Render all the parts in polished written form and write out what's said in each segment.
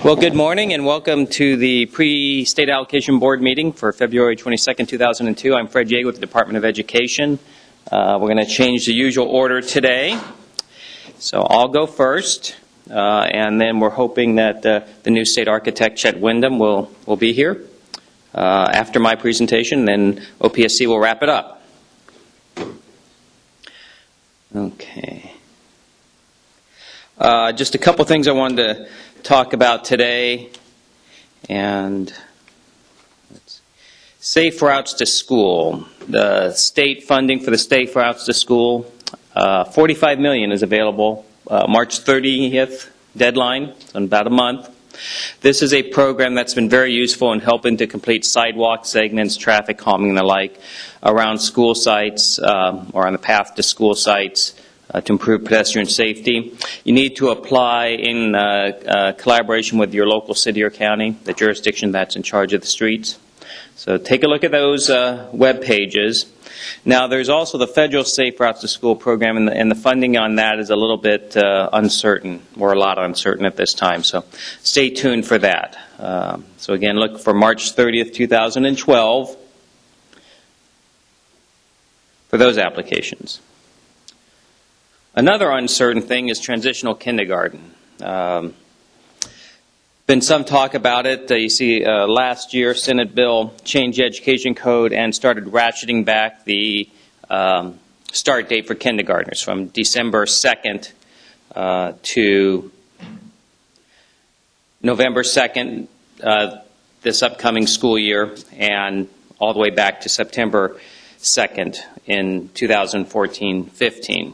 Well, good morning and welcome to the Pre-State Allocation Board meeting for February 22nd, 2002. I'm Fred Yeager with the Department of Education. We're going to change the usual order today. So I'll go first, and then we're hoping that the new state architect, Chet Wyndham, will be here after my presentation, then OPSC will wrap it up. Okay. Just a couple things I wanted to talk about today, and safe routes to school. The state funding for the safe routes to school, $45 million is available. March 30th deadline, so in about a month. This is a program that's been very useful in helping to complete sidewalk segments, traffic calming and the like around school sites or on the path to school sites. To improve pedestrian safety. You need to apply in collaboration with your local city or county, the jurisdiction that's in charge of the streets. So take a look at those web pages. Now there's also the federal Safe Routes to School program, and the funding on that is a little bit uncertain, or a lot uncertain at this time. So stay tuned for that. So again, look for March 30th, 2012 for those applications. Another uncertain thing is transitional kindergarten. Been some talk about it. You see last year Senate bill changed the education code and started ratcheting back the start date for kindergartners from December 2nd to November 2nd this upcoming school year, and all the way back to September 2nd in 2014-15.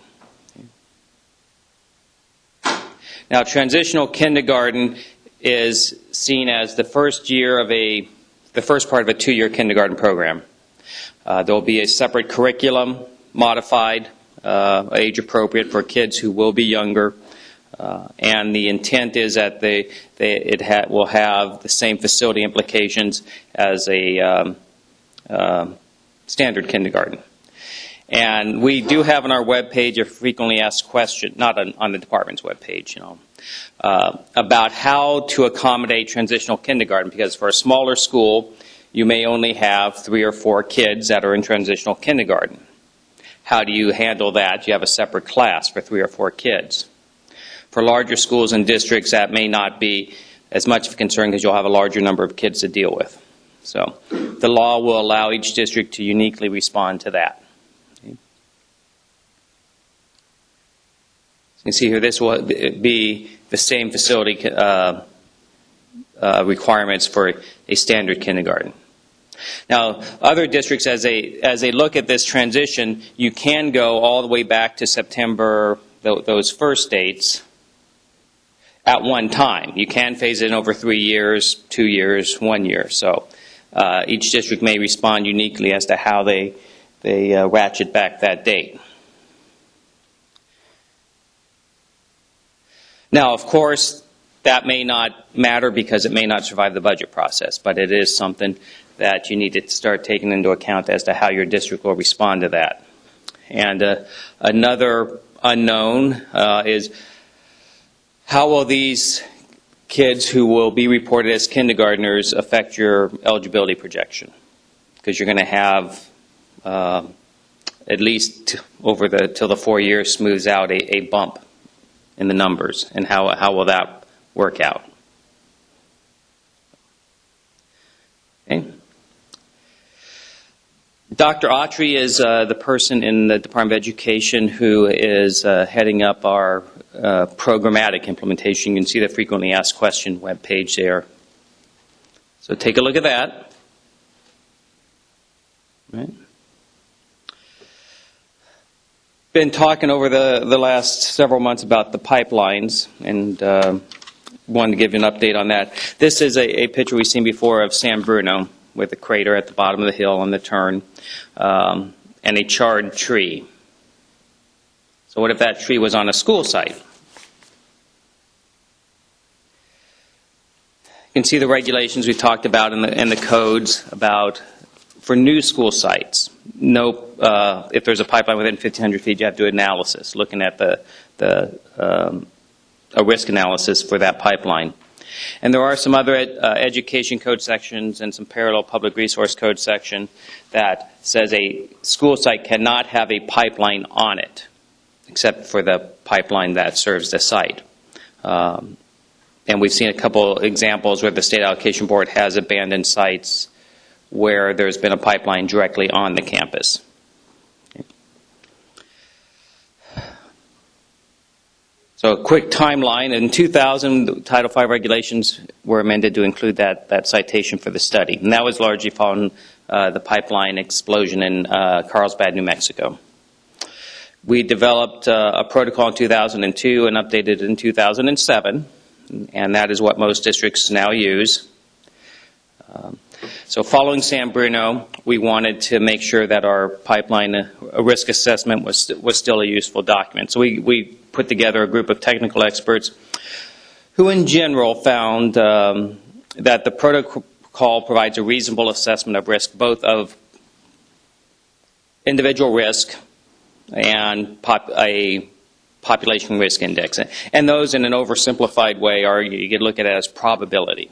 Now, transitional kindergarten is seen as the first part of a two-year kindergarten program. There will be a separate curriculum, modified, age appropriate for kids who will be younger, and the intent is that it will have the same facility implications as a standard kindergarten. And we do have on our webpage a frequently asked question, not on the department's webpage, about how to accommodate transitional kindergarten, because for a smaller school, you may only have 3 or 4 kids that are in transitional kindergarten. How do you handle that? You have a separate class for 3 or 4 kids. For larger schools and districts, that may not be as much of a concern because you'll have a larger number of kids to deal with. So the law will allow each district to uniquely respond to that. You can see here this will be the same facility requirements for a standard kindergarten. Now, other districts, as they look at this transition, you can go all the way back to September, those first dates, at one time. You can phase it in over 3 years, 2 years, 1 year. So each district may respond uniquely as to how they ratchet back that date. Now, of course, that may not matter because it may not survive the budget process, but it is something that you need to start taking into account as to how your district will respond to that. And another unknown is how will these kids who will be reported as kindergartners affect your eligibility projection? Because you're going to have at least till the 4 years smooths out a bump in the numbers, and how will that work out? Okay. Dr. Autry is the person in the Department of Education who is heading up our programmatic implementation. You can see the frequently asked question webpage there. So take a look at that. Right. Been talking over the last several months about the pipelines, and wanted to give you an update on that. This is a picture we've seen before of San Bruno with a crater at the bottom of the hill on the turn and a charred tree. So what if that tree was on a school site? You can see the regulations we talked about in the codes about for new school sites. If there's a pipeline within 1,500 feet, you have to do an analysis, looking at a risk analysis for that pipeline. And there are some other education code sections and some parallel public resource code section that says a school site cannot have a pipeline on it, except for the pipeline that serves the site. And we've seen a couple examples where the State Allocation Board has abandoned sites where there's been a pipeline directly on the campus. So a quick timeline. In 2000, Title V regulations were amended to include that citation for the study. And that was largely following the pipeline explosion in Carlsbad, New Mexico. We developed a protocol in 2002 and updated it in 2007. And that is what most districts now use. So following San Bruno, we wanted to make sure that our pipeline risk assessment was still a useful document. So we put together a group of technical experts who in general found that the protocol provides a reasonable assessment of risk, both of individual risk and a population risk index. And those in an oversimplified way are, you could look at it as probability.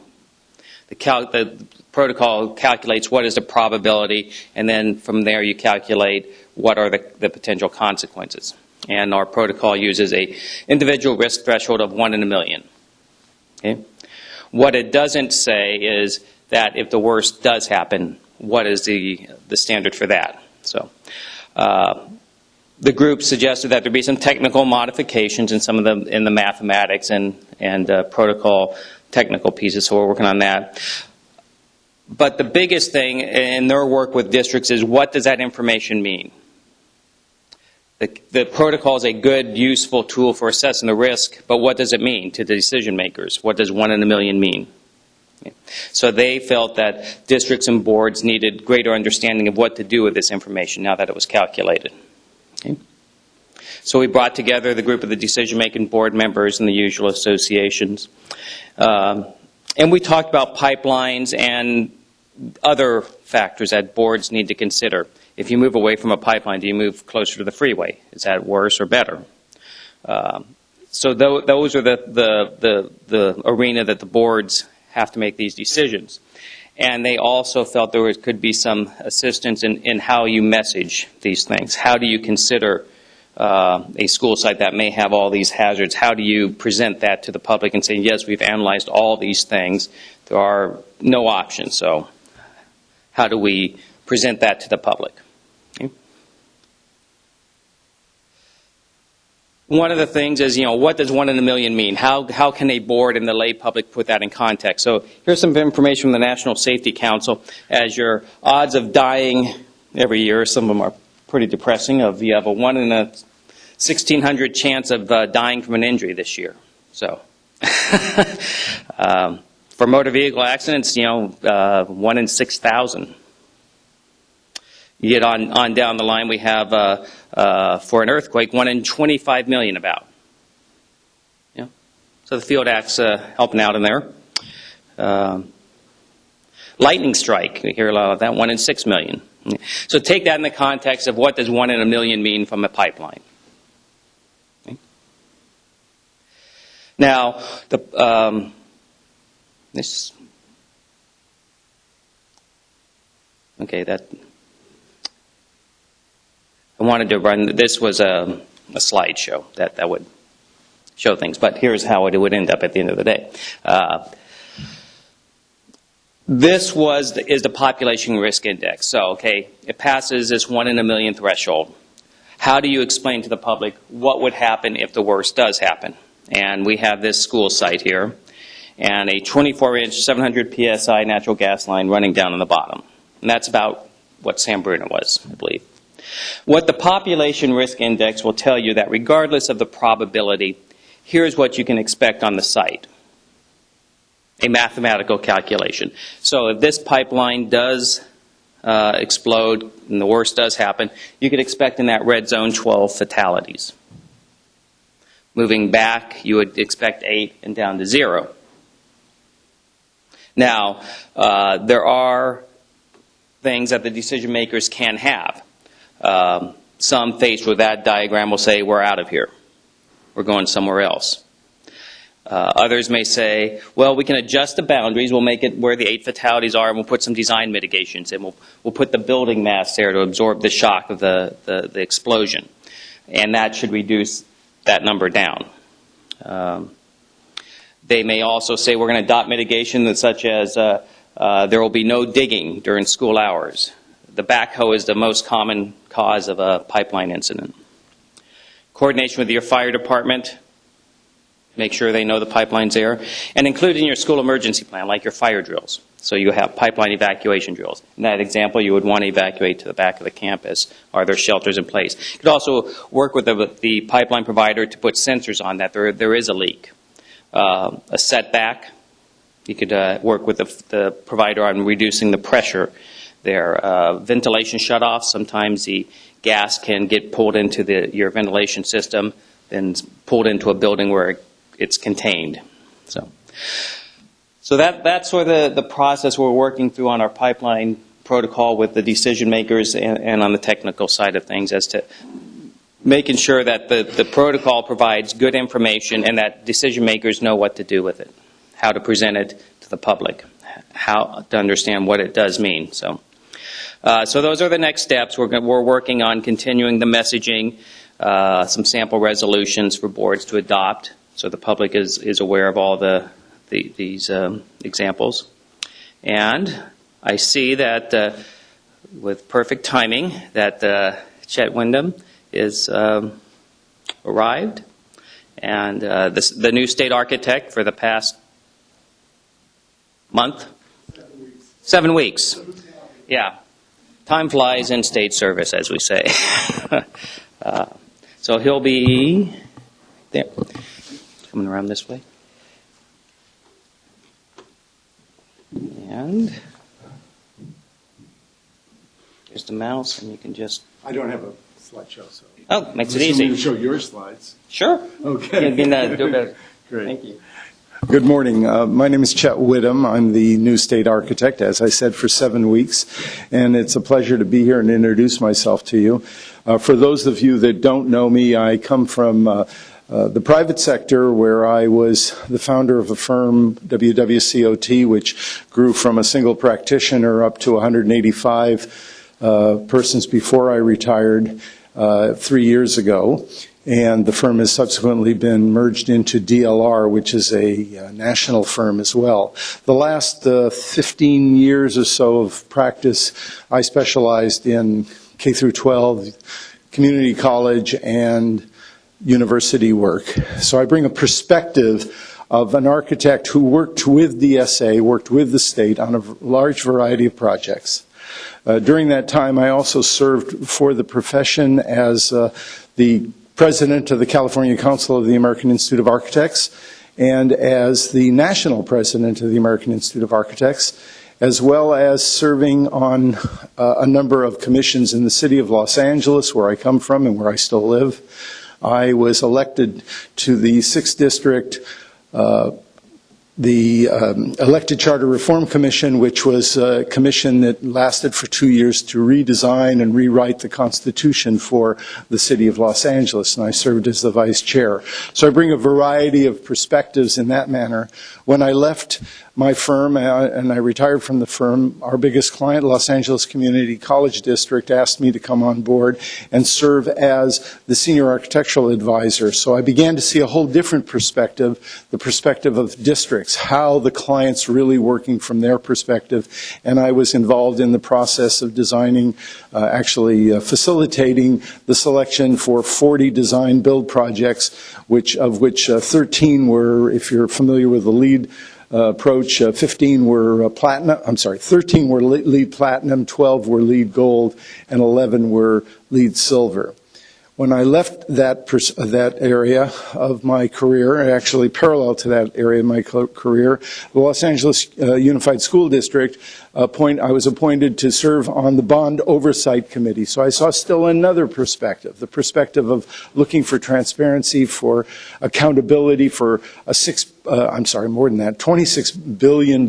The protocol calculates what is the probability, and then from there you calculate what are the potential consequences. And our protocol uses a individual risk threshold of 1 in a million. Okay? What it doesn't say is that if the worst does happen, what is the standard for that? So the group suggested that there be some technical modifications in some of them in the mathematics and protocol technical pieces, so we're working on that. But the biggest thing in their work with districts is, what does that information mean? The protocol is a good, useful tool for assessing the risk, but what does it mean to the decision makers? What does 1 in a million mean? So they felt that districts and boards needed greater understanding of what to do with this information now that it was calculated. Okay. So we brought together the group of the decision-making board members and the usual associations. And we talked about pipelines and other factors that boards need to consider. If you move away from a pipeline, do you move closer to the freeway? Is that worse or better? So those are the arena that the boards have to make these decisions. And they also felt there could be some assistance in how you message these things. How do you consider a school site that may have all these hazards? How do you present that to the public and say, yes, we've analyzed all these things. There are no options. So how do we present that to the public? Okay. One of the things is, what does 1 in a million mean? How can a board and the lay public put that in context? So here's some information from the National Safety Council. As your odds of dying every year, some of them are pretty depressing, you have a 1 in a 1,600 chance of dying from an injury this year. So for motor vehicle accidents, 1 in 6,000. You get on down the line, we have for an earthquake, 1 in 25 million about. Yeah. So the Field Act's helping out in there. Lightning strike, we hear a lot of that, 1 in 6 million. So take that in the context of what does 1 in a million mean from a pipeline. Okay. Now, I wanted to run, this was a slideshow that would show things, but here's how it would end up at the end of the day. This is the population risk index. So, okay, it passes this 1 in a million threshold. How do you explain to the public what would happen if the worst does happen? And we have this school site here, and a 24-inch, 700 PSI natural gas line running down on the bottom. And that's about what San Bruno was, I believe. What the population risk index will tell you that regardless of the probability, here's what you can expect on the site. A mathematical calculation. So if this pipeline does explode and the worst does happen, you could expect in that red zone 12 fatalities. Moving back, you would expect 8 and down to 0. Now, there are things that the decision makers can have. Some faced with that diagram will say, we're out of here. We're going somewhere else. Others may say, well, we can adjust the boundaries. We'll make it where the 8 fatalities are, and we'll put some design mitigations in. We'll put the building mass there to absorb the shock of the explosion. And that should reduce that number down. They may also say we're going to adopt mitigation such as there will be no digging during school hours. The backhoe is the most common cause of a pipeline incident. Coordination with your fire department. Make sure they know the pipeline's there. And include in your school emergency plan, like your fire drills. So you have pipeline evacuation drills. In that example, you would want to evacuate to the back of the campus. Are there shelters in place? You could also work with the pipeline provider to put sensors on that there is a leak. A setback. You could work with the provider on reducing the pressure there. Ventilation shutoffs. Sometimes the gas can get pulled into your ventilation system, then pulled into a building where it's contained. So that's sort of the process we're working through on our pipeline protocol with the decision makers and on the technical side of things as to making sure that the protocol provides good information and that decision makers know what to do with it, how to present it to the public, how to understand what it does mean. So those are the next steps. We're working on continuing the messaging, some sample resolutions for boards to adopt, so the public is aware of all these examples. And I see that with perfect timing that Chet Wyndham is arrived, and the new state architect for the past month? 7 weeks. Yeah. Time flies in state service, as we say. So he'll be there. Coming around this way. And there's the mouse, and you can just... I don't have a slideshow, so... Oh, makes it easy. You to show your slides. Sure. Okay. Do better. Great. Thank you. Good morning. My name is Chet Whittam. I'm the new state architect, as I said, for 7 weeks. And it's a pleasure to be here and introduce myself to you. For those of you that don't know me, I come from the private sector, where I was the founder of a firm, WWCOT, which grew from a single practitioner up to 185 persons before I retired 3 years ago. And the firm has subsequently been merged into DLR, which is a national firm as well. The last 15 years or so of practice, I specialized in K through 12, community college, and university work. So I bring a perspective of an architect who worked with DSA, worked with the state on a large variety of projects. During that time, I also served for the profession as the president of the California Council of the American Institute of Architects and as the national president of the American Institute of Architects, as well as serving on a number of commissions in the city of Los Angeles, where I come from and where I still live. I was elected to the 6th District, the Elected Charter Reform Commission, which was a commission that lasted for 2 years to redesign and rewrite the Constitution for the city of Los Angeles, and I served as the vice chair. So I bring a variety of perspectives in that manner. When I left my firm and I retired from the firm, our biggest client, Los Angeles Community College District, asked me to come on board and serve as the senior architectural advisor. So I began to see a whole different perspective, the perspective of districts, how the client's really working from their perspective. And I was involved in the process of designing, facilitating the selection for 40 design build projects, of which 13 were, if you're familiar with the LEED approach, 13 were LEED Platinum, 12 were LEED Gold, and 11 were LEED Silver. When I left that area of my career, actually parallel to that area of my career, the Los Angeles Unified School District, I was appointed to serve on the Bond Oversight Committee. So I saw still another perspective, the perspective of looking for transparency, for accountability, for a $26 billion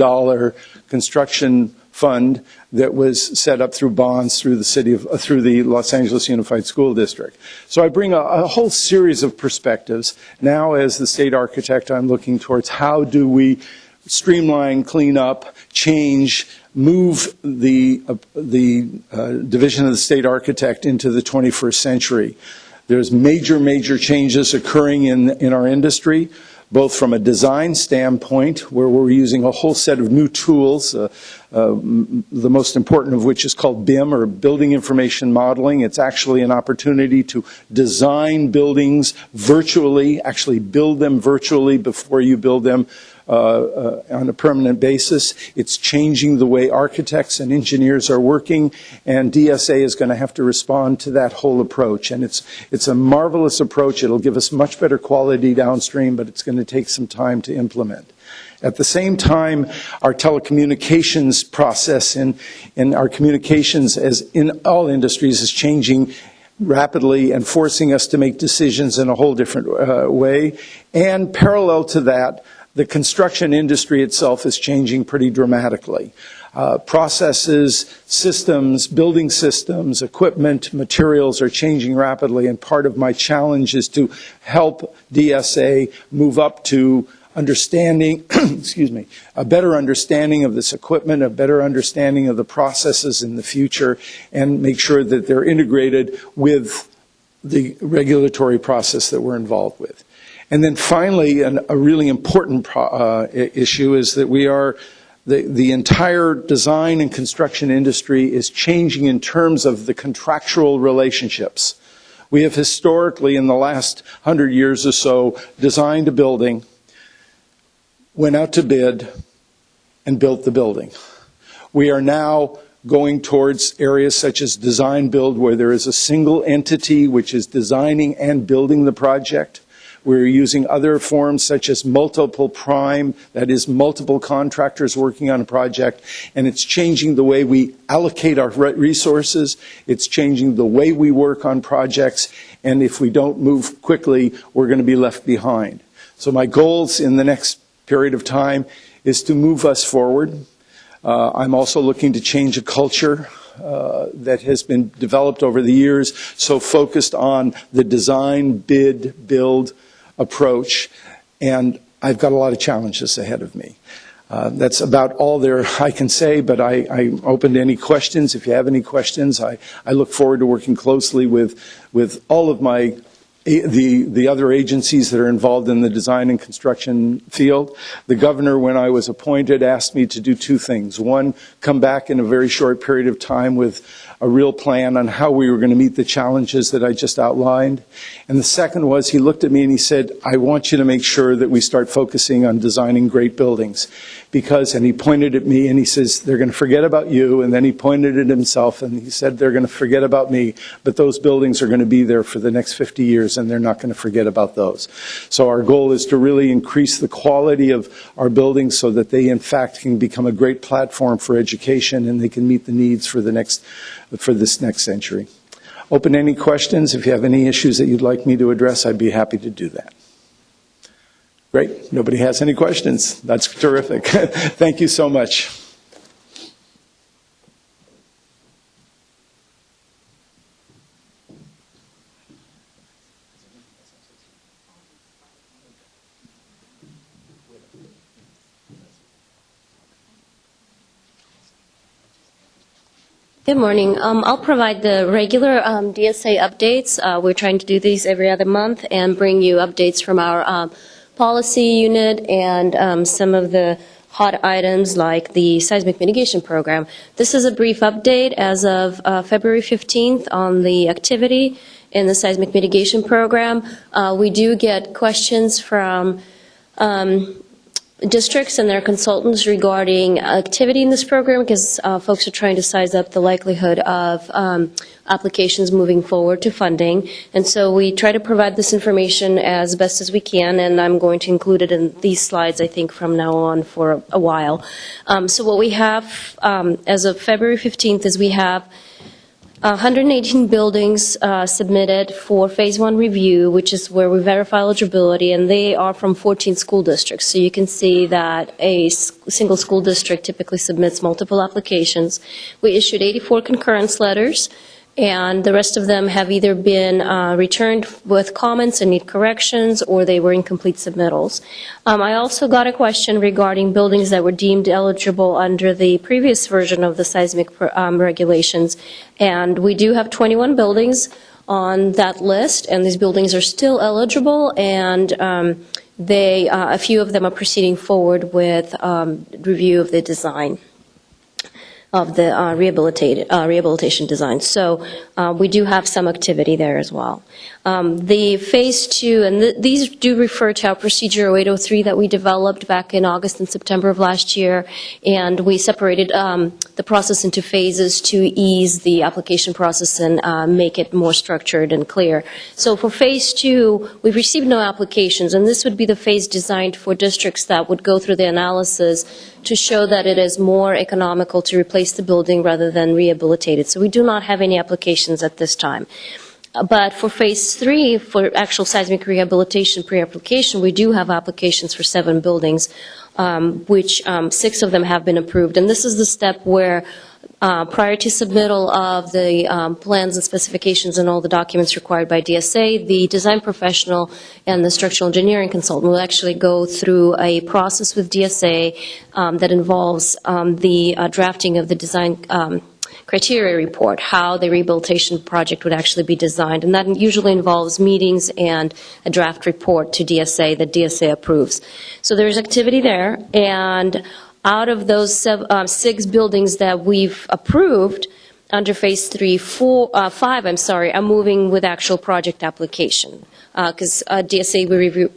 construction fund that was set up through bonds through the Los Angeles Unified School District. So I bring a whole series of perspectives. Now, as the state architect, I'm looking towards how do we streamline, clean up, change, move the division of the state architect into the 21st century. There's major changes occurring in our industry, both from a design standpoint, where we're using a whole set of new tools, the most important of which is called BIM, or Building Information Modeling. It's actually an opportunity to design buildings virtually, actually build them virtually before you build them on a permanent basis. It's changing the way architects and engineers are working, and DSA is going to have to respond to that whole approach. And it's a marvelous approach. It'll give us much better quality downstream, but it's going to take some time to implement. At the same time, our telecommunications process and our communications, as in all industries, is changing rapidly and forcing us to make decisions in a whole different way. And parallel to that, the construction industry itself is changing pretty dramatically. Processes, systems, building systems, equipment, materials are changing rapidly, and part of my challenge is to help DSA move up to understanding, excuse me, a better understanding of this equipment, a better understanding of the processes in the future, and make sure that they're integrated with the regulatory process that we're involved with. And then finally, a really important issue is that the entire design and construction industry is changing in terms of the contractual relationships. We have historically, in the last 100 years or so, designed a building, went out to bid, and built the building. We are now going towards areas such as design build, where there is a single entity which is designing and building the project. We're using other forms such as multiple prime, that is multiple contractors working on a project, and it's changing the way we allocate our resources, it's changing the way we work on projects, and if we don't move quickly, we're going to be left behind. So my goals in the next period of time is to move us forward. I'm also looking to change a culture that has been developed over the years, so focused on the design, bid, build approach, and I've got a lot of challenges ahead of me. That's about all there I can say, but I'm open to any questions. If you have any questions, I look forward to working closely with all of the other agencies that are involved in the design and construction field. The governor, when I was appointed, asked me to do two things. One, come back in a very short period of time with a real plan on how we were going to meet the challenges that I just outlined. And the second was, he looked at me and he said, I want you to make sure that we start focusing on designing great buildings. Because, and he pointed at me and he says, they're going to forget about you. And then he pointed at himself and he said, they're going to forget about me. But those buildings are going to be there for the next 50 years and they're not going to forget about those. So our goal is to really increase the quality of our buildings so that they in fact can become a great platform for education and they can meet the needs for this next century. Open any questions. If you have any issues that you'd like me to address, I'd be happy to do that. Great. Nobody has any questions. That's terrific. Thank you so much. Good morning. I'll provide the regular DSA updates. We're trying to do these every other month and bring you updates from our policy unit and some of the hot items like the Seismic Mitigation Program. This is a brief update as of February 15th on the activity in the Seismic Mitigation Program. We do get questions from districts and their consultants regarding activity in this program because folks are trying to size up the likelihood of applications moving forward to funding. And so we try to provide this information as best as we can, and I'm going to include it in these slides, I think, from now on for a while. So what we have as of February 15th is we have 118 buildings submitted for Phase 1 review, which is where we verify eligibility, and they are from 14 school districts. So you can see that a single school district typically submits multiple applications. We issued 84 concurrence letters, and the rest of them have either been returned with comments and need corrections, or they were incomplete submittals. I also got a question regarding buildings that were deemed eligible under the previous version of the seismic regulations, and we do have 21 buildings on that list, and these buildings are still eligible, and a few of them are proceeding forward with review of the design of the rehabilitation design. So we do have some activity there as well. The Phase 2, and these do refer to our Procedure 0803 that we developed back in August and September of last year, and we separated the process into phases to ease the application process and make it more structured and clear. So for Phase 2, we've received no applications, and this would be the phase designed for districts that would go through the analysis to show that it is more economical to replace the building rather than rehabilitate it. So we do not have any applications at this time. But for Phase 3, for actual seismic rehabilitation pre-application, we do have applications for 7 buildings, which 6 of them have been approved. And this is the step where prior to submittal of the plans and specifications and all the documents required by DSA, the design professional and the structural engineering consultant will actually go through a process with DSA that involves the drafting of the design criteria report, how the rehabilitation project would actually be designed. And that usually involves meetings and a draft report to DSA that DSA approves. So there's activity there, and out of those 6 buildings that we've approved under Phase 5 are moving with actual project application, because DSA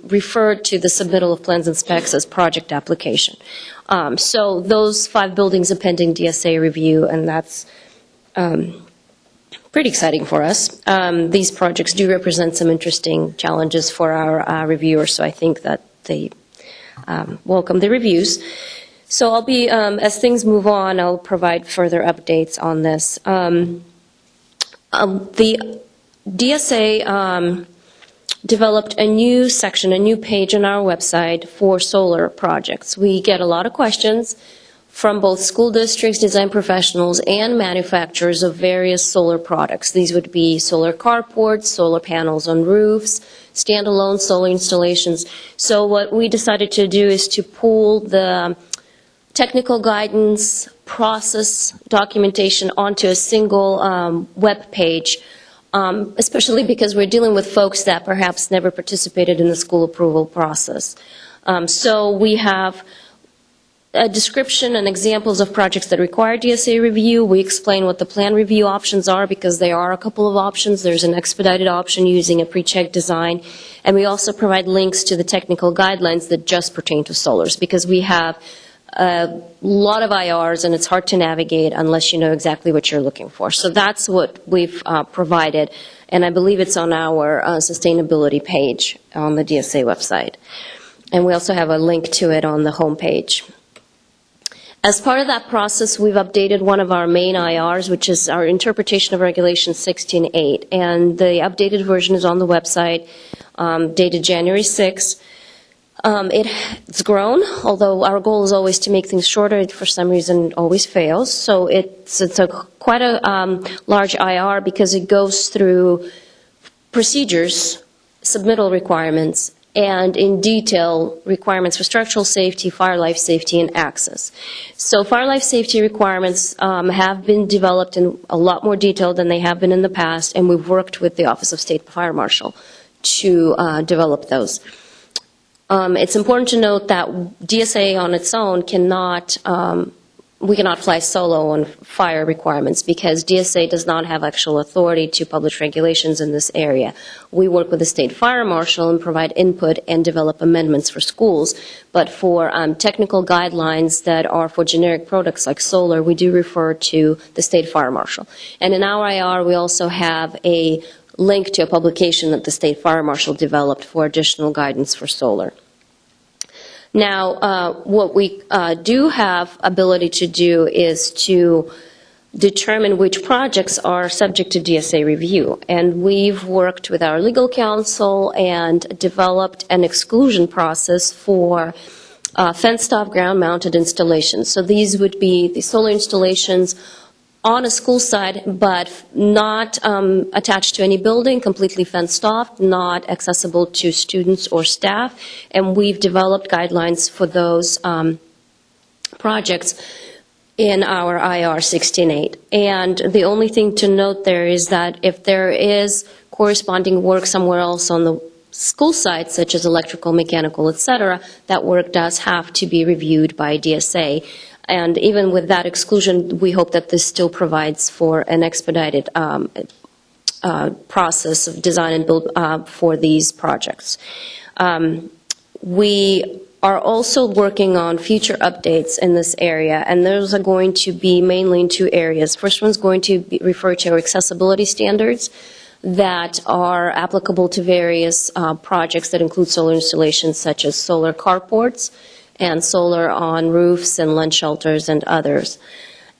referred to the submittal of plans and specs as project application. So those 5 buildings are pending DSA review, and that's pretty exciting for us. These projects do represent some interesting challenges for our reviewers, so I think that they welcome the reviews. So I'll be, as things move on, I'll provide further updates on this. The DSA developed a new section, a new page on our website for solar projects. We get a lot of questions from both school districts, design professionals, and manufacturers of various solar products. These would be solar carports, solar panels on roofs, standalone solar installations. So what we decided to do is to pool the technical guidance, process documentation onto a single web page, especially because we're dealing with folks that perhaps never participated in the school approval process. So we have a description and examples of projects that require DSA review. We explain what the plan review options are, because there are a couple of options. There's an expedited option using a pre-check design, and we also provide links to the technical guidelines that just pertain to solars, because we have a lot of IRs and it's hard to navigate unless you know exactly what you're looking for. So that's what we've provided, and I believe it's on our sustainability page on the DSA website. And we also have a link to it on the home page. As part of that process, we've updated one of our main IRs, which is our interpretation of Regulation 16.8, and the updated version is on the website, dated January 6. It's grown, although our goal is always to make things shorter. It, for some reason, always fails. So it's quite a large IR, because it goes through procedures, submittal requirements, and in detail requirements for structural safety, fire life safety, and access. So fire life safety requirements have been developed in a lot more detail than they have been in the past, and we've worked with the Office of State Fire Marshal to develop those. It's important to note that DSA on its own we cannot fly solo on fire requirements, because DSA does not have actual authority to publish regulations in this area. We work with the State Fire Marshal and provide input and develop amendments for schools, but for technical guidelines that are for generic products like solar, we do refer to the State Fire Marshal. And in our IR, we also have a link to a publication that the State Fire Marshal developed for additional guidance for solar. Now, what we do have ability to do is to determine which projects are subject to DSA review. And we've worked with our legal counsel and developed an exclusion process for fenced-off ground-mounted installations. So these would be the solar installations on a school site, but not attached to any building, completely fenced off, not accessible to students or staff. And we've developed guidelines for those projects in our IR 16.8. And the only thing to note there is that if there is corresponding work somewhere else on the school sites, such as electrical, mechanical, et cetera, that work does have to be reviewed by DSA. And even with that exclusion, we hope that this still provides for an expedited process of design and build for these projects. We are also working on future updates in this area, and those are going to be mainly in two areas. First one's going to refer to our accessibility standards that are applicable to various projects that include solar installations, such as solar carports and solar on roofs and lunch shelters and others.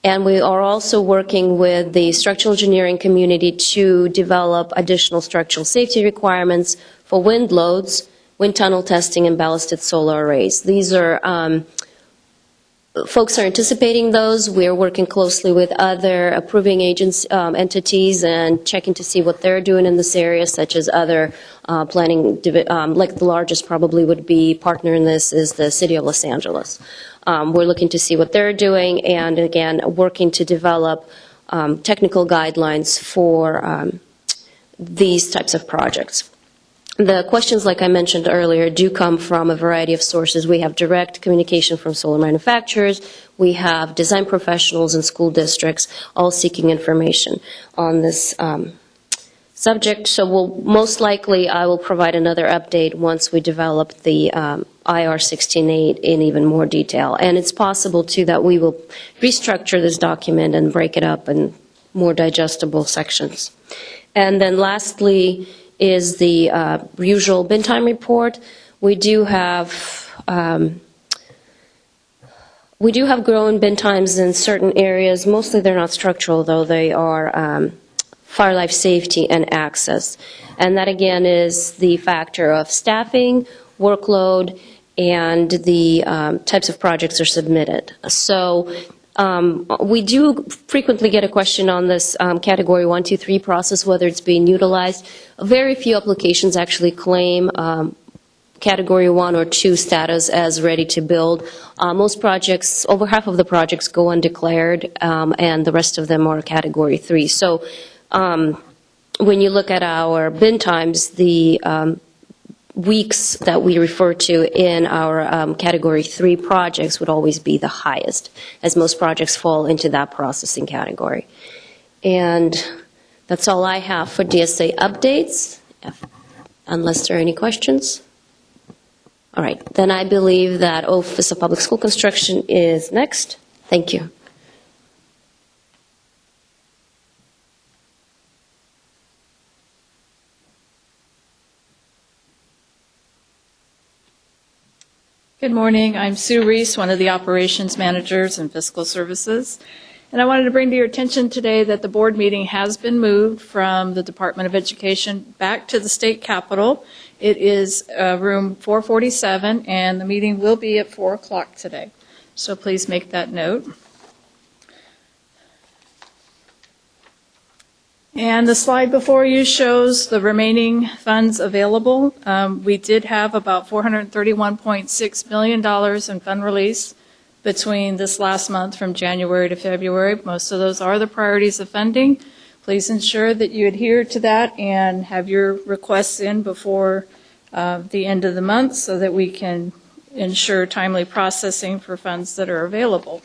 And we are also working with the structural engineering community to develop additional structural safety requirements for wind loads, wind tunnel testing, and ballasted solar arrays. These are, folks are anticipating those. We're working closely with other approving entities and checking to see what they're doing in this area, such as other planning, like the largest probably would be partner in this is the City of Los Angeles. We're looking to see what they're doing, and again, working to develop technical guidelines for these types of projects. The questions, like I mentioned earlier, do come from a variety of sources. We have direct communication from solar manufacturers. We have design professionals and school districts all seeking information on this subject. So most likely I will provide another update once we develop the IR 16.8 in even more detail. And it's possible, too, that we will restructure this document and break it up in more digestible sections. And then lastly is the usual bin time report. We do have growing bin times in certain areas. Mostly they're not structural, though. They are fire life safety and access. And that, again, is the factor of staffing, workload, and the types of projects are submitted. So we do frequently get a question on this Category 1, 2, 3 process, whether it's being utilized. Very few applications actually claim Category 1 or 2 status as ready to build. Most projects, over half of the projects go undeclared, and the rest of them are Category 3. So when you look at our bin times, the weeks that we refer to in our Category 3 projects would always be the highest, as most projects fall into that processing category. And that's all I have for DSA updates, unless there are any questions. All right, then I believe that Office of Public School Construction is next. Thank you. Good morning. I'm Sue Reese, one of the operations managers in fiscal services. And I wanted to bring to your attention today that the board meeting has been moved from the Department of Education back to the state capitol. It is room 447, and the meeting will be at 4 o'clock today. So please make that note. And the slide before you shows the remaining funds available. We did have about $431.6 million in fund release between this last month from January to February. Most of those are the priorities of funding. Please ensure that you adhere to that and have your requests in before the end of the month so that we can ensure timely processing for funds that are available.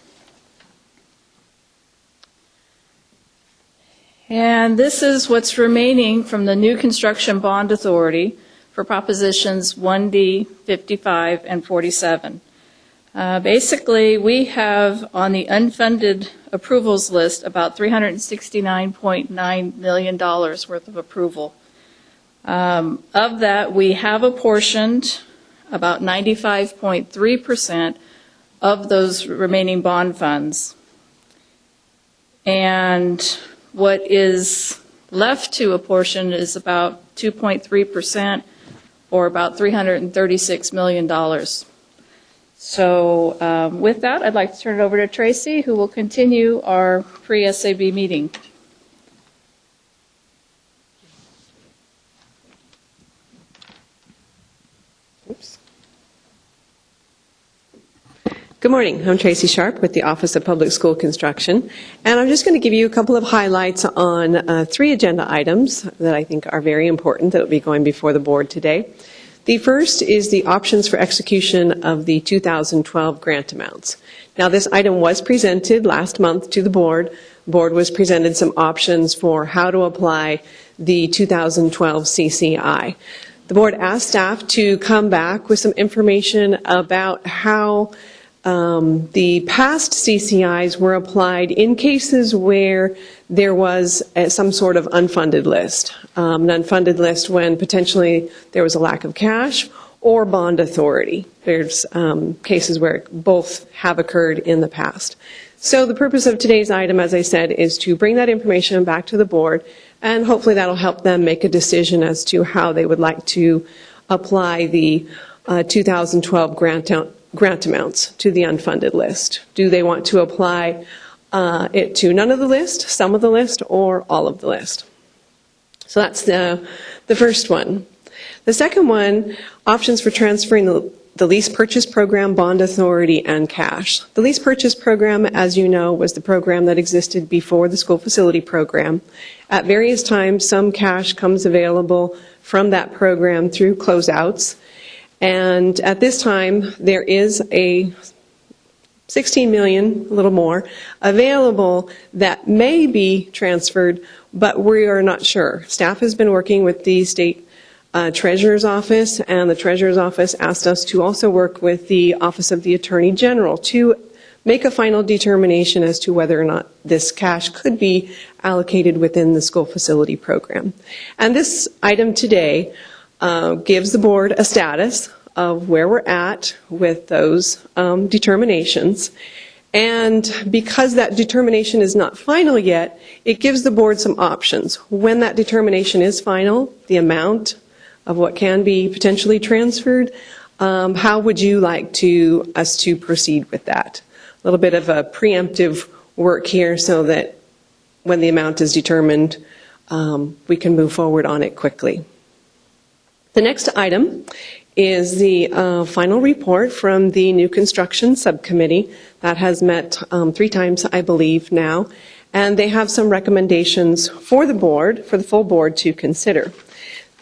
And this is what's remaining from the New Construction Bond Authority for Propositions 1D, 55, and 47. Basically, we have on the unfunded approvals list about $369.9 million worth of approval. Of that, we have apportioned about 95.3% of those remaining bond funds. And what is left to apportion is about 2.3%, or about $336 million. So with that, I'd like to turn it over to Tracy, who will continue our pre-SAB meeting. Oops. Good morning. I'm Tracy Sharp with the Office of Public School Construction, and I'm just going to give you a couple of highlights on 3 agenda items that I think are very important that will be going before the board today. The first is the options for execution of the 2012 grant amounts. Now, this item was presented last month to the board. The board was presented some options for how to apply the 2012 CCI. The board asked staff to come back with some information about how the past CCIs were applied in cases where there was some sort of unfunded list. An unfunded list when potentially there was a lack of cash or bond authority. There's cases where both have occurred in the past. So the purpose of today's item, as I said, is to bring that information back to the board, and hopefully that'll help them make a decision as to how they would like to apply the 2012 grant amounts to the unfunded list. Do they want to apply it to none of the list, some of the list, or all of the list? So that's the first one. The second one, options for transferring the lease purchase program, bond authority, and cash. The lease purchase program, as you know, was the program that existed before the school facility program. At various times, some cash comes available from that program through closeouts. And at this time, there is a $16 million, a little more, available that may be transferred, but we are not sure. Staff has been working with the state Treasurer's Office, and the Treasurer's Office asked us to also work with the Office of the Attorney General to make a final determination as to whether or not this cash could be allocated within the school facility program. And this item today gives the board a status of where we're at with those determinations. And because that determination is not final yet, it gives the board some options. When that determination is final, the amount of what can be potentially transferred, how would you like us to proceed with that? A little bit of a preemptive work here so that when the amount is determined, we can move forward on it quickly. The next item is the final report from the New Construction Sub-Committee that has met 3 times, I believe, now, and they have some recommendations for the board, for the full board to consider.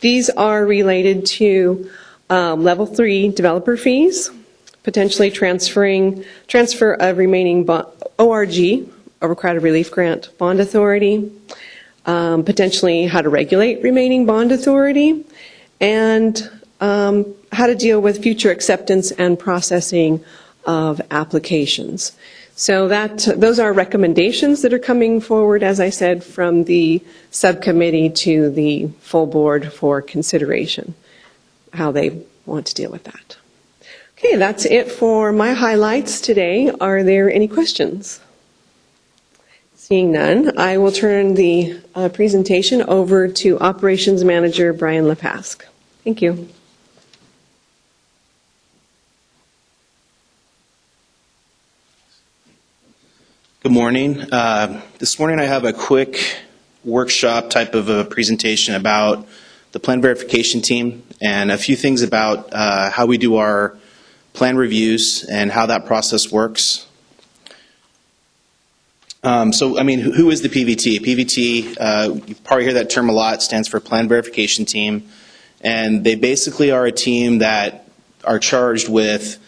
These are related to level 3 developer fees, potentially transfer of remaining ORG, Overcrowded Relief Grant Bond Authority, potentially how to regulate remaining bond authority, and how to deal with future acceptance and processing of applications. So those are recommendations that are coming forward, as I said, from the subcommittee to the full board for consideration, how they want to deal with that. Okay, that's it for my highlights today. Are there any questions? Seeing none, I will turn the presentation over to Operations Manager Brian Lepask. Thank you. Good morning. This morning I have a quick workshop type of a presentation about the plan verification team and a few things about how we do our plan reviews and how that process works. Who is the PVT? PVT, you probably hear that term a lot, stands for Plan Verification Team. And they basically are a team that are charged with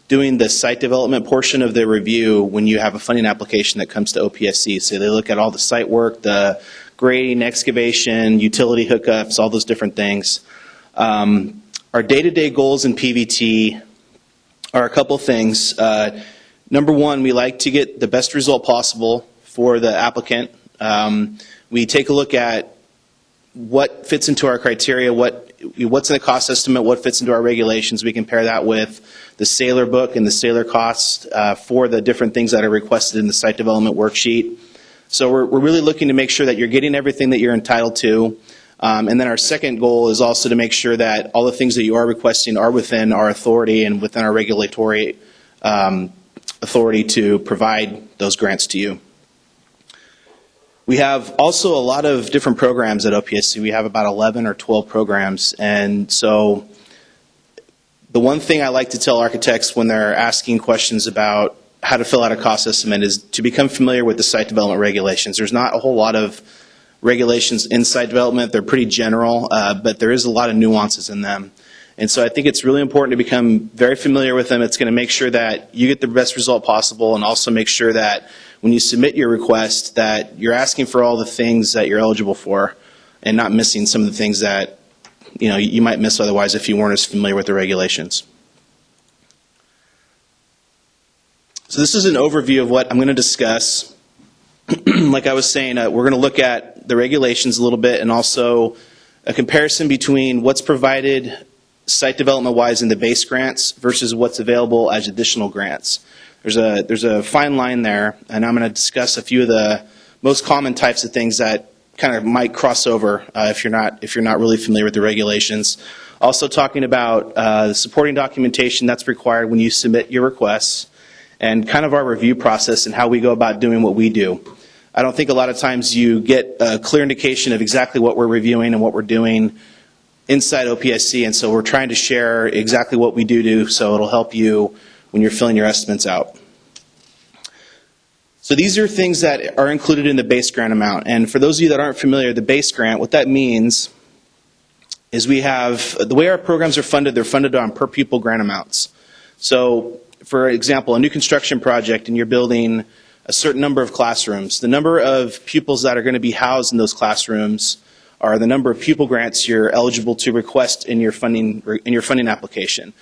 doing the site development portion of the review when you have a funding application that comes to OPSC. So they look at all the site work, the grading, excavation, utility hookups, all those different things. Our day-to-day goals in PVT are a couple things. Number one, we like to get the best result possible for the applicant. We take a look at what fits into our criteria, what's in the cost estimate, what fits into our regulations. We compare that with the Sailor book and the Sailor costs for the different things that are requested in the site development worksheet. So we're really looking to make sure that you're getting everything that you're entitled to. And then our second goal is also to make sure that all the things that you are requesting are within our authority and within our regulatory authority to provide those grants to you. We have also a lot of different programs at OPSC. We have about 11 or 12 programs. And so the one thing I like to tell architects when they're asking questions about how to fill out a cost estimate is to become familiar with the site development regulations. There's not a whole lot of regulations in site development. They're pretty general, but there is a lot of nuances in them. And so I think it's really important to become very familiar with them. It's going to make sure that you get the best result possible, and also make sure that when you submit your request that you're asking for all the things that you're eligible for and not missing some of the things that you might miss otherwise if you weren't as familiar with the regulations. So this is an overview of what I'm going to discuss. Like I was saying, we're going to look at the regulations a little bit, and also a comparison between what's provided site development-wise in the base grants versus what's available as additional grants. There's a fine line there, and I'm going to discuss a few of the most common types of things that kind of might cross over if you're not really familiar with the regulations. Also talking about the supporting documentation that's required when you submit your requests, and kind of our review process and how we go about doing what we do. I don't think a lot of times you get a clear indication of exactly what we're reviewing and what we're doing inside OPSC, and so we're trying to share exactly what we do so it'll help you when you're filling your estimates out. So these are things that are included in the base grant amount, and for those of you that aren't familiar, the base grant, what that means is we have, the way our programs are funded, they're funded on per pupil grant amounts. So for example, a new construction project and you're building a certain number of classrooms, the number of pupils that are going to be housed in those classrooms are the number of pupil grants you're eligible to request in your funding application.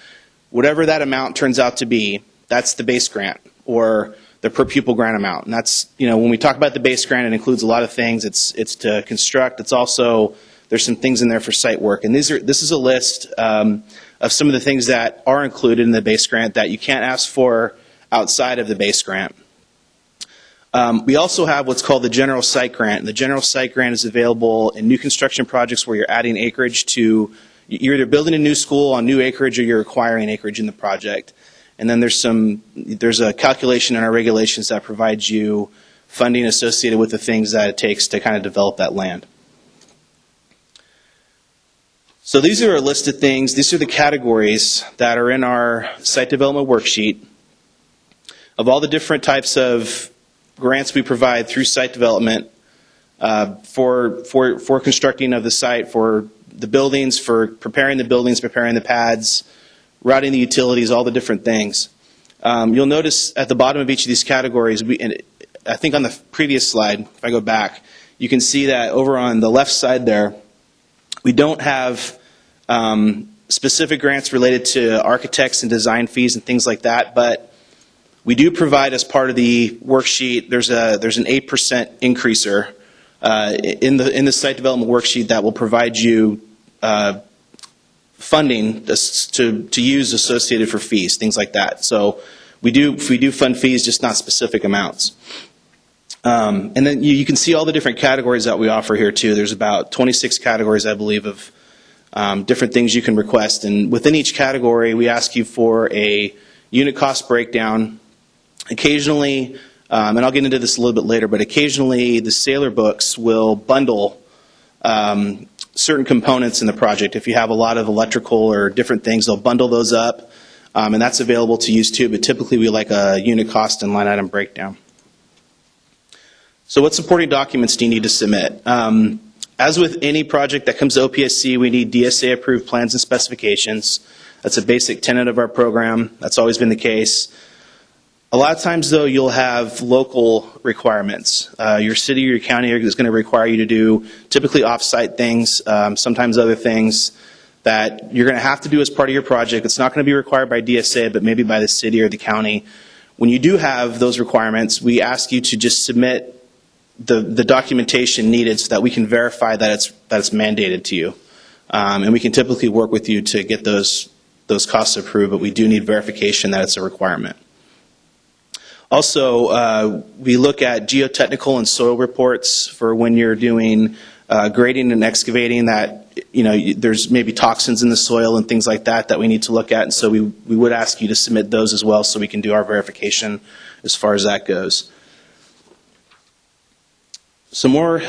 Whatever that amount turns out to be, that's the base grant, or the per pupil grant amount. And that's, when we talk about the base grant, it includes a lot of things. It's to construct. It's also, there's some things in there for site work. And this is a list of some of the things that are included in the base grant that you can't ask for outside of the base grant. We also have what's called the general site grant. The general site grant is available in new construction projects where you're adding acreage to, you're either building a new school on new acreage or you're acquiring acreage in the project. And then there's a calculation in our regulations that provides you funding associated with the things that it takes to kind of develop that land. So these are a list of things. These are the categories that are in our site development worksheet of all the different types of grants we provide through site development for constructing of the site, for the buildings, for preparing the buildings, preparing the pads, routing the utilities, all the different things. You'll notice at the bottom of each of these categories, and I think on the previous slide, if I go back, you can see that over on the left side there, we don't have specific grants related to architects and design fees and things like that, but we do provide, as part of the worksheet, there's an 8% increaser in the site development worksheet that will provide you funding to use associated for fees, things like that. So we do fund fees, just not specific amounts. And then you can see all the different categories that we offer here too. There's about 26 categories, I believe, of different things you can request. And within each category, we ask you for a unit cost breakdown. Occasionally, and I'll get into this a little bit later, but occasionally the sailor books will bundle certain components in the project. If you have a lot of electrical or different things, they'll bundle those up, and that's available to use too, but typically we like a unit cost and line item breakdown. So what supporting documents do you need to submit? As with any project that comes to OPSC, we need DSA approved plans and specifications. That's a basic tenet of our program. That's always been the case. A lot of times, though, you'll have local requirements. Your city or your county is going to require you to do typically off-site things, sometimes other things that you're going to have to do as part of your project. It's not going to be required by DSA, but maybe by the city or the county. When you do have those requirements, we ask you to just submit the documentation needed so that we can verify that it's mandated to you. And we can typically work with you to get those costs approved, but we do need verification that it's a requirement. Also, we look at geotechnical and soil reports for when you're doing grading and excavating that, there's maybe toxins in the soil and things like that we need to look at. And so we would ask you to submit those as well so we can do our verification as far as that goes. Some more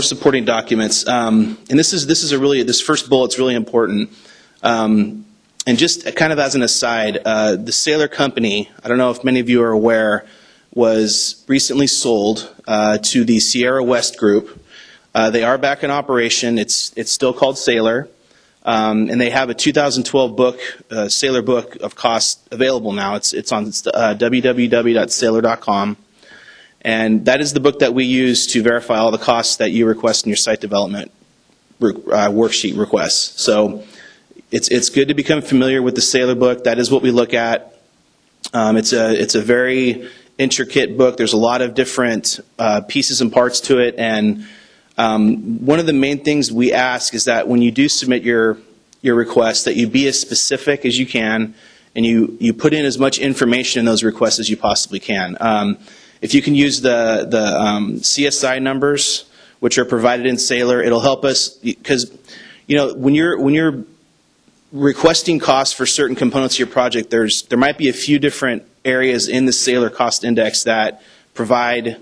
supporting documents. And this first bullet's really important. And just kind of as an aside, the Sailor Company, I don't know if many of you are aware, was recently sold to the Sierra West Group. They are back in operation. It's still called Sailor. And they have a 2012 book, Sailor Book of Costs available now. It's on www.sailor.com. And that is the book that we use to verify all the costs that you request in your site development worksheet requests. So it's good to become familiar with the Sailor book. That is what we look at. It's a very intricate book. There's a lot of different pieces and parts to it. And one of the main things we ask is that when you do submit your request, that you be as specific as you can, and you put in as much information in those requests as you possibly can. If you can use the CSI numbers, which are provided in Sailor, it'll help us because when you're requesting costs for certain components of your project, there might be a few different areas in the Sailor cost index that provide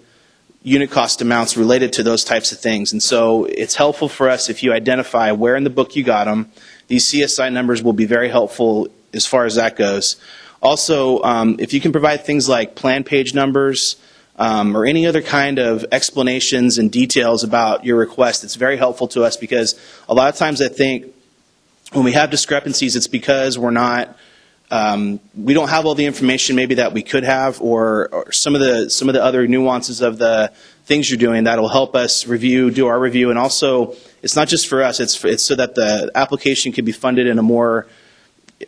unit cost amounts related to those types of things. And so it's helpful for us if you identify where in the book you got them. These CSI numbers will be very helpful as far as that goes. Also, if you can provide things like plan page numbers or any other kind of explanations and details about your request, it's very helpful to us because a lot of times I think when we have discrepancies, it's because we don't have all the information maybe that we could have, or some of the other nuances of the things you're doing that'll help us do our review. And also, it's not just for us; it's so that the application can be funded in a more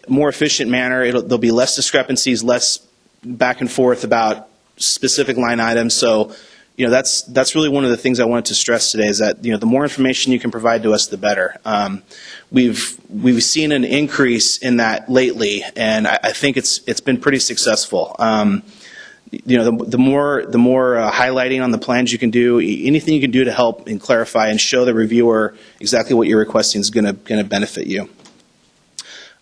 efficient manner. There'll be less discrepancies, less back and forth about specific line items. So, that's really one of the things I wanted to stress today is that, the more information you can provide to us, the better. We've seen an increase in that lately, and I think it's been pretty successful. The more highlighting on the plans you can do, anything you can do to help and clarify and show the reviewer exactly what you're requesting is going to benefit you.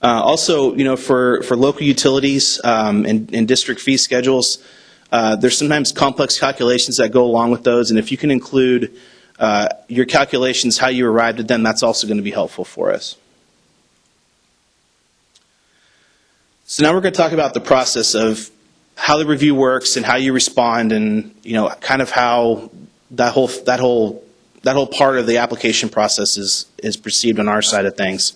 Also, for local utilities and district fee schedules, there's sometimes complex calculations that go along with those, and if you can include your calculations, how you arrived at them, that's also going to be helpful for us. So now we're going to talk about the process of how the review works and how you respond, and kind of how that whole part of the application process is perceived on our side of things.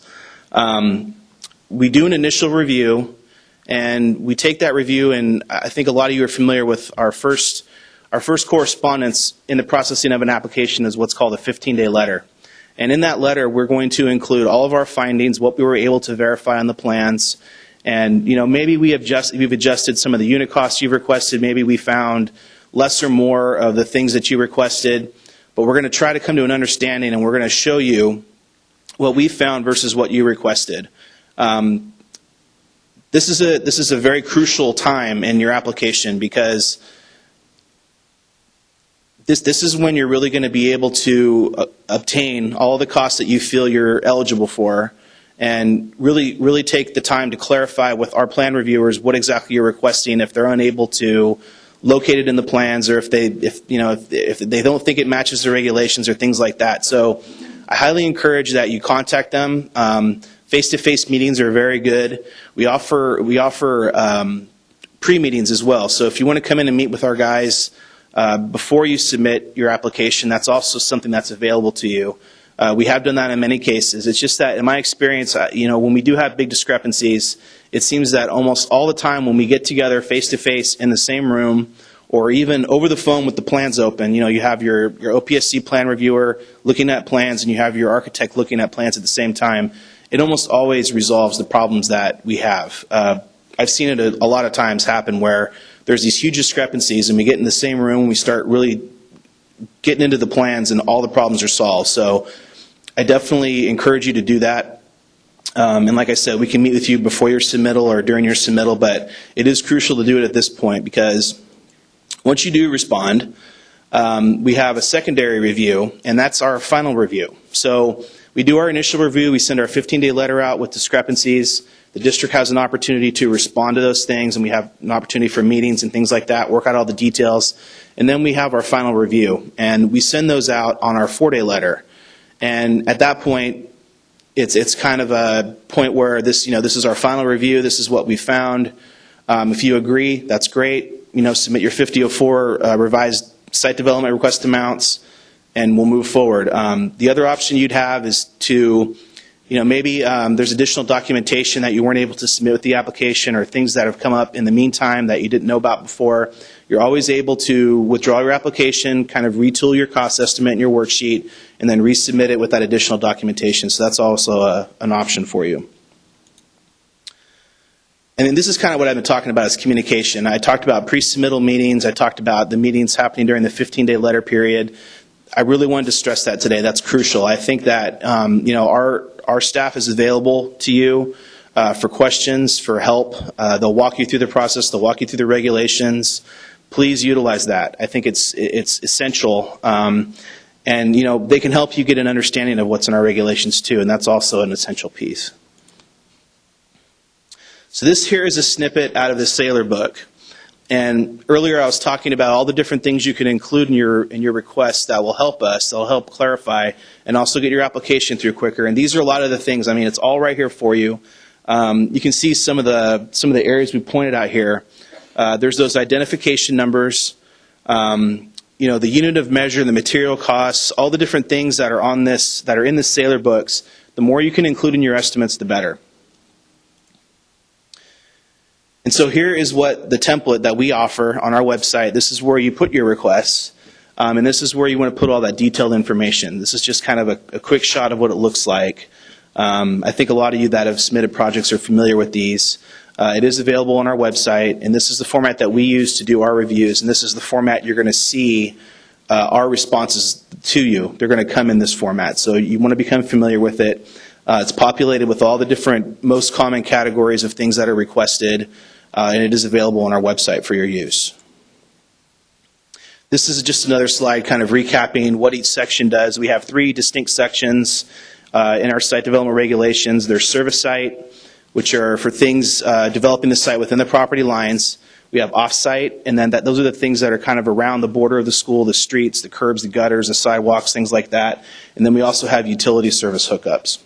We do an initial review, and we take that review, and I think a lot of you are familiar with our first correspondence in the processing of an application is what's called a 15-day letter. And in that letter, we're going to include all of our findings, what we were able to verify on the plans, and maybe we've adjusted some of the unit costs you've requested. Maybe we found less or more of the things that you requested, but we're going to try to come to an understanding, and we're going to show you what we found versus what you requested. This is a very crucial time in your application because this is when you're really going to be able to obtain all the costs that you feel you're eligible for, and really take the time to clarify with our plan reviewers what exactly you're requesting if they're unable to locate it in the plans, or if they don't think it matches the regulations or things like that. So I highly encourage that you contact them. Face-to-face meetings are very good. We offer pre-meetings as well. So if you want to come in and meet with our guys before you submit your application, that's also something that's available to you. We have done that in many cases. It's just that in my experience, when we do have big discrepancies, it seems that almost all the time when we get together face-to-face in the same room, or even over the phone with the plans open, you have your OPSC plan reviewer looking at plans, and you have your architect looking at plans at the same time. It almost always resolves the problems that we have. I've seen it a lot of times happen where there's these huge discrepancies, and we get in the same room, we start really getting into the plans, and all the problems are solved. So I definitely encourage you to do that. And like I said, we can meet with you before your submittal or during your submittal, but it is crucial to do it at this point because Once you do respond, we have a secondary review, and that's our final review. So we do our initial review, we send our 15-day letter out with discrepancies. The district has an opportunity to respond to those things, and we have an opportunity for meetings and things like that, work out all the details. And then we have our final review, and we send those out on our 4-day letter. And at that point, it's kind of a point where this is our final review, this is what we found. If you agree, that's great. Submit your 5004 revised site development request amounts, and we'll move forward. The other option you'd have is to, maybe there's additional documentation that you weren't able to submit with the application, or things that have come up in the meantime that you didn't know about before. You're always able to withdraw your application, kind of retool your cost estimate in your worksheet, and then resubmit it with that additional documentation. So that's also an option for you. And then this is kind of what I've been talking about is communication. I talked about pre-submittal meetings. I talked about the meetings happening during the 15-day letter period. I really wanted to stress that today. That's crucial. I think that our staff is available to you for questions, for help. They'll walk you through the process. They'll walk you through the regulations. Please utilize that. I think it's essential. And they can help you get an understanding of what's in our regulations too, and that's also an essential piece. So this here is a snippet out of the Sailor book. And earlier I was talking about all the different things you can include in your requests that will help us, that will help clarify, and also get your application through quicker. And these are a lot of the things. I mean, it's all right here for you. You can see some of the areas we pointed out here. There's those identification numbers, the unit of measure, the material costs, all the different things that are on this, that are in the Sailor books. The more you can include in your estimates, the better. And so here is what the template that we offer on our website. This is where you put your requests, and this is where you want to put all that detailed information. This is just kind of a quick shot of what it looks like. I think a lot of you that have submitted projects are familiar with these. It is available on our website, and this is the format that we use to do our reviews, and this is the format you're going to see our responses to you. They're going to come in this format, so you want to become familiar with it. It's populated with all the different most common categories of things that are requested, and it is available on our website for your use. This is just another slide kind of recapping what each section does. We have 3 distinct sections in our site development regulations. There's service site, which are for things developing the site within the property lines. We have off-site, and then those are the things that are kind of around the border of the school, the streets, the curbs, the gutters, the sidewalks, things like that. And then we also have utility service hookups.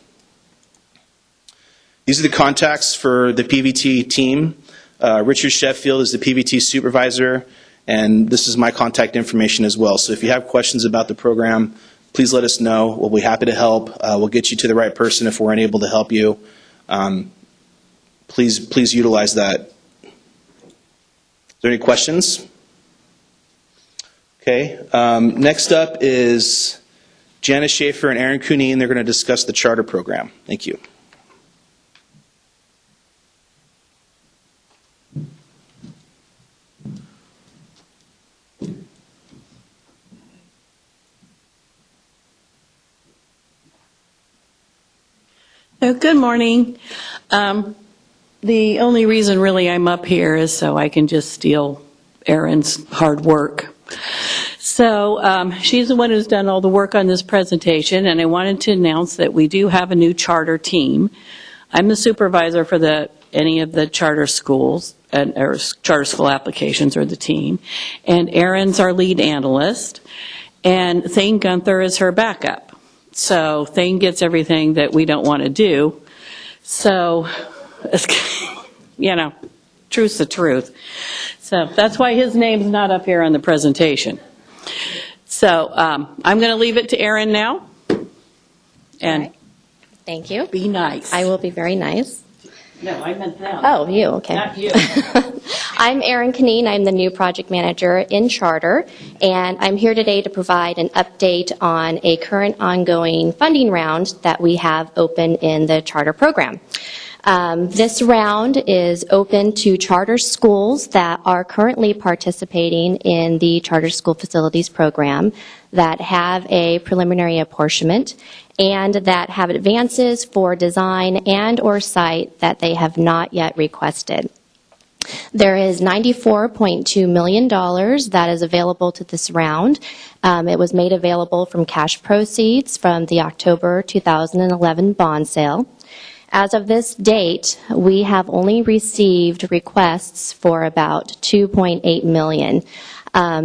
These are the contacts for the PVT team. Richard Sheffield is the PVT supervisor, and this is my contact information as well. So if you have questions about the program, please let us know. We'll be happy to help. We'll get you to the right person if we're unable to help you. Please utilize that. Is there any questions? Okay. Next up is Janice Schaefer and Aaron Cuneen. They're going to discuss the charter program. Thank you. Good morning. The only reason really I'm up here is so I can just steal Erin's hard work. So she's the one who's done all the work on this presentation, and I wanted to announce that we do have a new charter team. I'm the supervisor for any of the charter schools, or charter school applications, or the team, and Erin's our lead analyst, and Thane Gunther is her backup. So Thane gets everything that we don't want to do. So, truth's the truth. So that's why his name's not up here on the presentation. So I'm going to leave it to Erin now. And Right. Thank you. be nice. I will be very nice. No, I meant them. Oh, you, okay. Not you. I'm Erin Cuneen. I'm the new project manager in Charter, and I'm here today to provide an update on a current ongoing funding round that we have open in the Charter program. This round is open to charter schools that are currently participating in the Charter School Facilities Program, that have a preliminary apportionment, and that have advances for design and or site that they have not yet requested. There is $94.2 million that is available to this round. It was made available from cash proceeds from the October 2011 bond sale. As of this date, we have only received requests for about $2.8 million.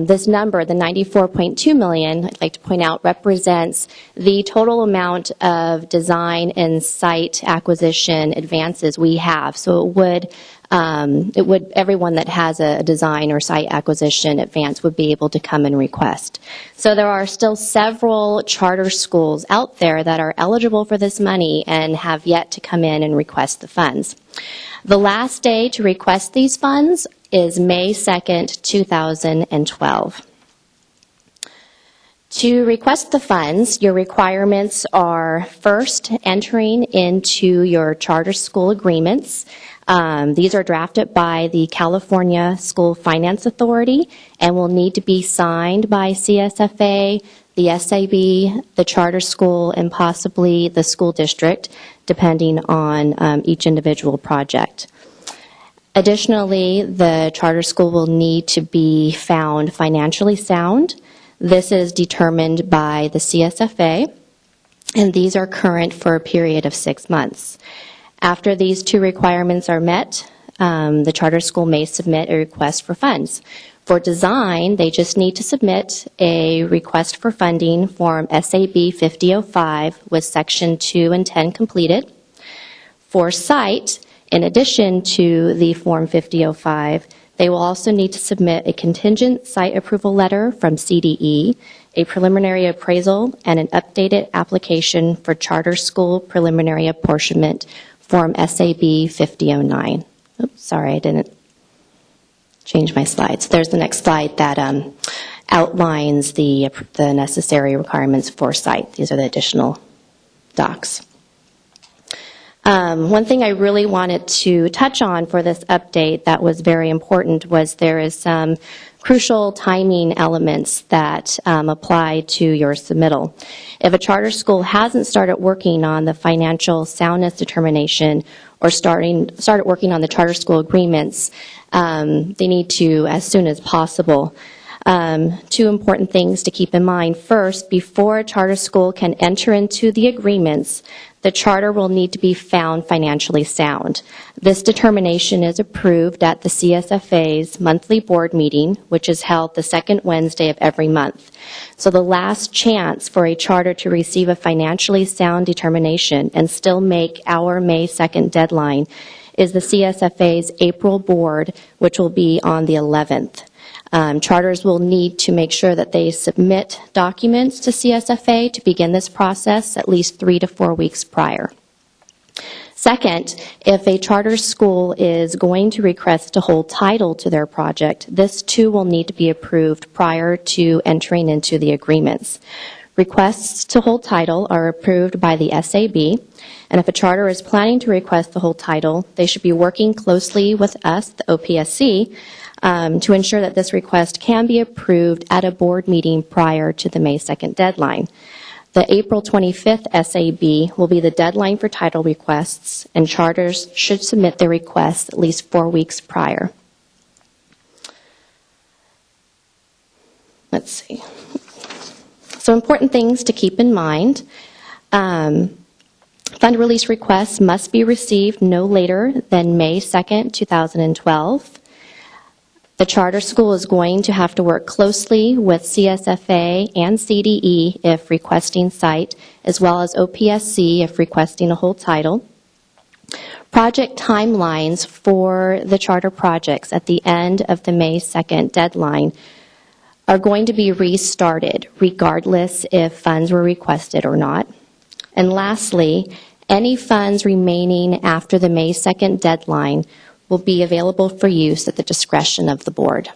This number, the $94.2 million, I'd like to point out, represents the total amount of design and site acquisition advances we have. So it would everyone that has a design or site acquisition advance would be able to come and request. So there are still several charter schools out there that are eligible for this money and have yet to come in and request the funds. The last day to request these funds is May 2nd, 2012. To request the funds, your requirements are first entering into your charter school agreements. These are drafted by the California School Finance Authority and will need to be signed by CSFA, the SAB, the charter school, and possibly the school district, depending on each individual project. Additionally, the charter school will need to be found financially sound. This is determined by the CSFA, and these are current for a period of 6 months. After these two requirements are met, the charter school may submit a request for funds. For design, they just need to submit a request for funding form SAB 5005 with section 2 and 10 completed. For site, in addition to the Form 5005, they will also need to submit a contingent site approval letter from CDE, a preliminary appraisal, and an updated application for charter school preliminary apportionment, Form SAB 5009. Oops, sorry, I didn't change my slides. There's the next slide that outlines the necessary requirements for site. These are the additional docs. One thing I really wanted to touch on for this update that was very important was there is some crucial timing elements that apply to your submittal. If a charter school hasn't started working on the financial soundness determination or started working on the charter school agreements, they need to as soon as possible. Two important things to keep in mind. First, before a charter school can enter into the agreements, the charter will need to be found financially sound. This determination is approved at the CSFA's monthly board meeting, which is held the second Wednesday of every month. So the last chance for a charter to receive a financially sound determination and still make our May 2nd deadline is the CSFA's April board, which will be on the 11th. Charters will need to make sure that they submit documents to CSFA to begin this process at least 3 to 4 weeks prior. Second, if a charter school is going to request to hold title to their project, this too will need to be approved prior to entering into the agreements. Requests to hold title are approved by the SAB, and if a charter is planning to request the hold title, they should be working closely with us, the OPSC, to ensure that this request can be approved at a board meeting prior to the May 2nd deadline. The April 25th SAB will be the deadline for title requests, and charters should submit their requests at least 4 weeks prior. Let's see. So important things to keep in mind. Fund release requests must be received no later than May 2nd, 2012. The charter school is going to have to work closely with CSFA and CDE if requesting site, as well as OPSC if requesting a whole title. Project timelines for the charter projects at the end of the May 2nd deadline are going to be restarted, regardless if funds were requested or not. And lastly, any funds remaining after the May 2nd deadline will be available for use at the discretion of the board.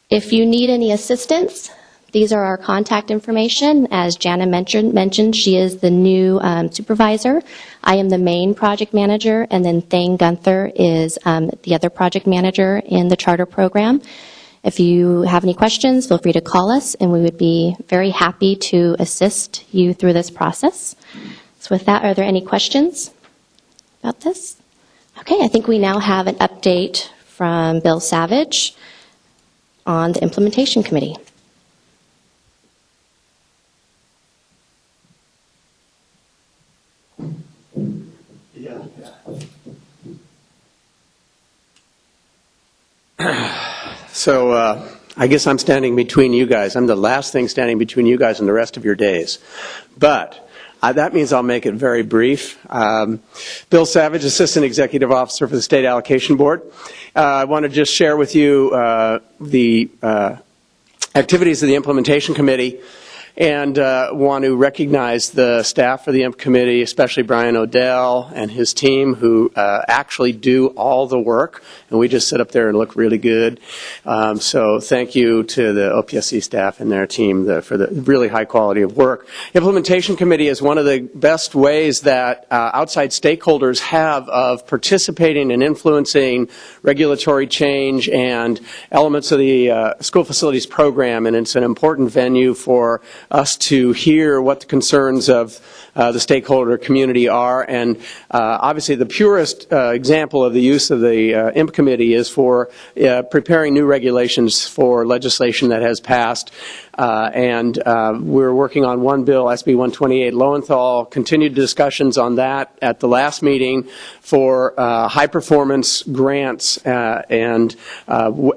If you need any assistance, these are our contact information. As Jana mentioned, she is the new supervisor. I am the main project manager, and then Thane Gunther is the other project manager in the charter program. If you have any questions, feel free to call us, and we would be very happy to assist you through this process. So with that, are there any questions about this? Okay, I think we now have an update from Bill Savage on the Implementation Committee. So I guess I'm standing between you guys. I'm the last thing standing between you guys and the rest of your days. But that means I'll make it very brief. Bill Savage, Assistant Executive Officer for the State Allocation Board. I want to just share with you the activities of the Implementation Committee, and want to recognize the staff for the IMP Committee, especially Brian Odell and his team, who actually do all the work, and we just sit up there and look really good. So thank you to the OPSC staff and their team for the really high quality of work. Implementation Committee is one of the best ways that outside stakeholders have of participating and influencing regulatory change and elements of the school facilities program, and it's an important venue for us to hear what the concerns of the stakeholder community are. And obviously the purest example of the use of the IMP Committee is for preparing new regulations for legislation that has passed. And we're working on one bill, SB 128 Lowenthal, continued discussions on that at the last meeting for high performance grants. And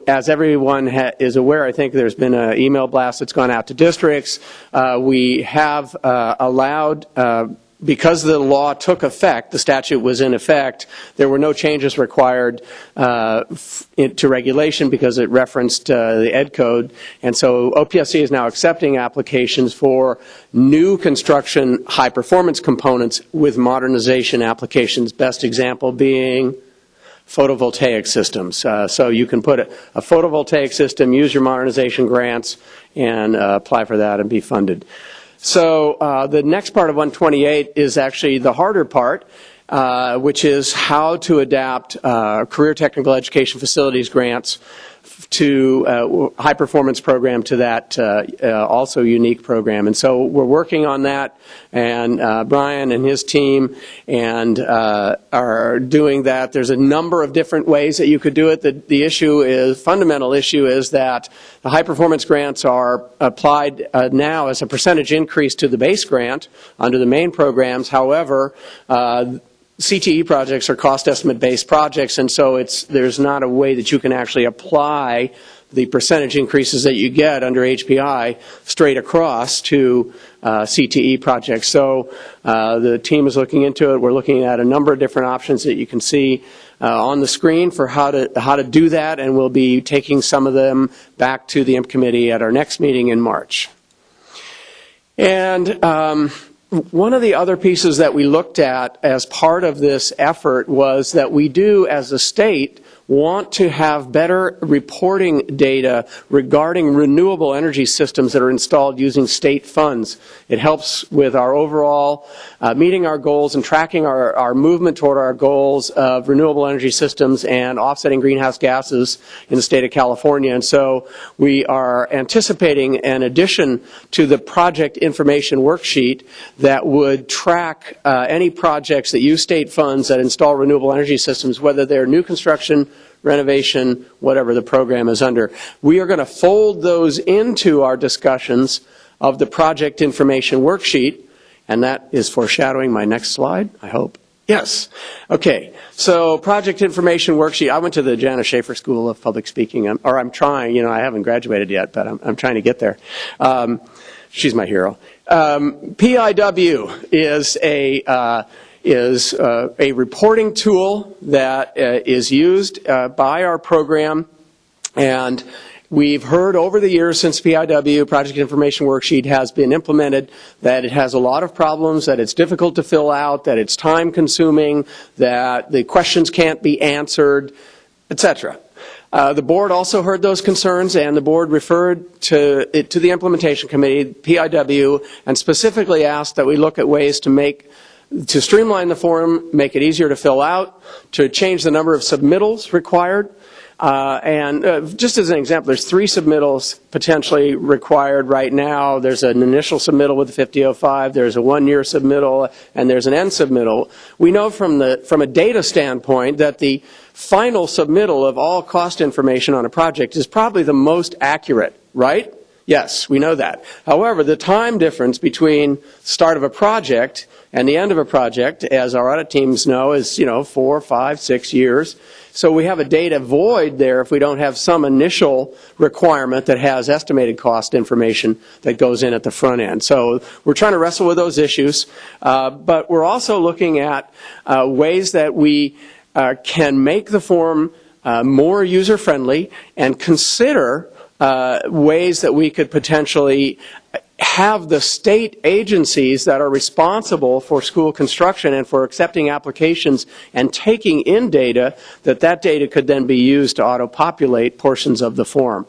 as everyone is aware, I think there's been an email blast that's gone out to districts. We have allowed, because the law took effect, the statute was in effect, there were no changes required to regulation because it referenced the Ed Code. And so OPSC is now accepting applications for new construction high-performance components with modernization applications, best example being photovoltaic systems. So you can put a photovoltaic system, use your modernization grants, and apply for that and be funded. So the next part of 128 is actually the harder part, which is how to adapt career technical education facilities grants to high performance program to that also unique program. And so we're working on that, and Brian and his team and are doing that. There's a number of different ways that you could do it. The issue is, fundamental issue is that the high performance grants are applied now as a percentage increase to the base grant under the main programs. However, CTE projects are cost estimate based projects, and so there's not a way that you can actually apply the percentage increases that you get under HPI straight across to CTE projects. So the team is looking into it. We're looking at a number of different options that you can see on the screen for how to do that, and we'll be taking some of them back to the IMP Committee at our next meeting in March. And one of the other pieces that we looked at as part of this effort was that we do, as a state, want to have better reporting data regarding renewable energy systems that are installed using state funds. It helps with our overall meeting our goals and tracking our movement toward our goals of renewable energy systems and offsetting greenhouse gases in the state of California. And so we are anticipating an addition to the project information worksheet that would track any projects that use state funds that install renewable energy systems, whether they're new construction, renovation, whatever the program is under. We are going to fold those into our discussions of the project information worksheet, and that is foreshadowing my next slide, I hope. Yes. Okay. So project information worksheet. I went to the Jana Schaefer School of Public Speaking, I'm trying, I haven't graduated yet, but I'm trying to get there. She's my hero. PIW is a reporting tool that is used by our program, and we've heard over the years since PIW, Project Information Worksheet, has been implemented that it has a lot of problems, that it's difficult to fill out, that it's time consuming, that the questions can't be answered, etc. The board also heard those concerns, and the board referred to the Implementation Committee, PIW, and specifically asked that we look at ways to make to streamline the form, make it easier to fill out, to change the number of submittals required. Just as an example, there's 3 submittals potentially required right now. There's an initial submittal with the 5005, there's a 1-year submittal, and there's an end submittal. We know from a data standpoint that the final submittal of all cost information on a project is probably the most accurate, right? Yes, we know that. However, the time difference between start of a project and the end of a project, as our audit teams know, is 4, 5, 6 years. So we have a data void there if we don't have some initial requirement that has estimated cost information that goes in at the front end. So we're trying to wrestle with those issues, but we're also looking at ways that we can make the form more user-friendly and consider ways that we could potentially have the state agencies that are responsible for school construction and for accepting applications and taking in data, that data could then be used to auto-populate portions of the form.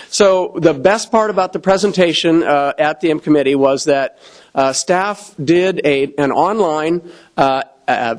So the best part about the presentation at the M Committee was that staff did an online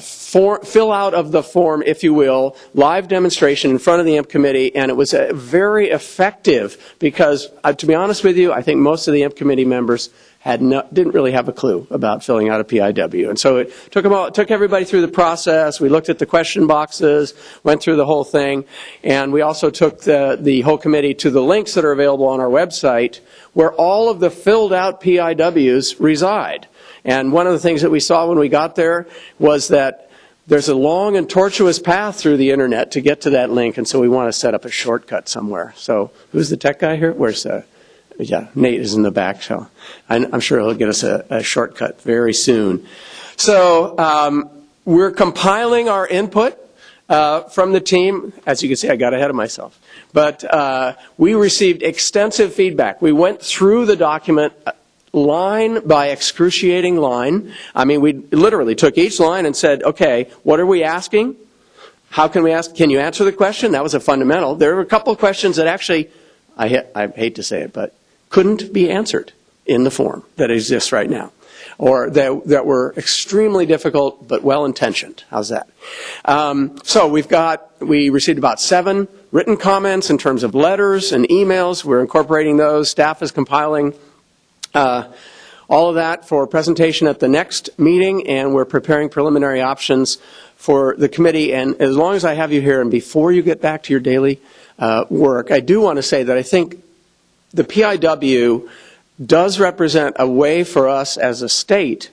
fill out of the form, if you will, live demonstration in front of the IMP committee, and it was very effective because, to be honest with you, I think most of the IMP committee members didn't really have a clue about filling out a PIW. And so it took everybody through the process. We looked at the question boxes, went through the whole thing, and we also took the whole committee to the links that are available on our website where all of the filled out PIWs reside. And one of the things that we saw when we got there was that there's a long and tortuous path through the internet to get to that link, and so we want to set up a shortcut somewhere. So who's the tech guy here? Where's Nate is in the back, so I'm sure he'll get us a shortcut very soon. So we're compiling our input from the team. As you can see, I got ahead of myself. But we received extensive feedback. We went through the document line by excruciating line. I mean, we literally took each line and said, okay, what are we asking? How can we ask? Can you answer the question? That was a fundamental. There were a couple of questions that actually, I hate to say it, but couldn't be answered in the form that exists right now, or that were extremely difficult but well-intentioned. How's that? So we received about 7 written comments in terms of letters and emails. We're incorporating those. Staff is compiling all of that for presentation at the next meeting, and we're preparing preliminary options for the committee. And as long as I have you here, and before you get back to your daily work, I do want to say that I think the PIW does represent a way for us as a state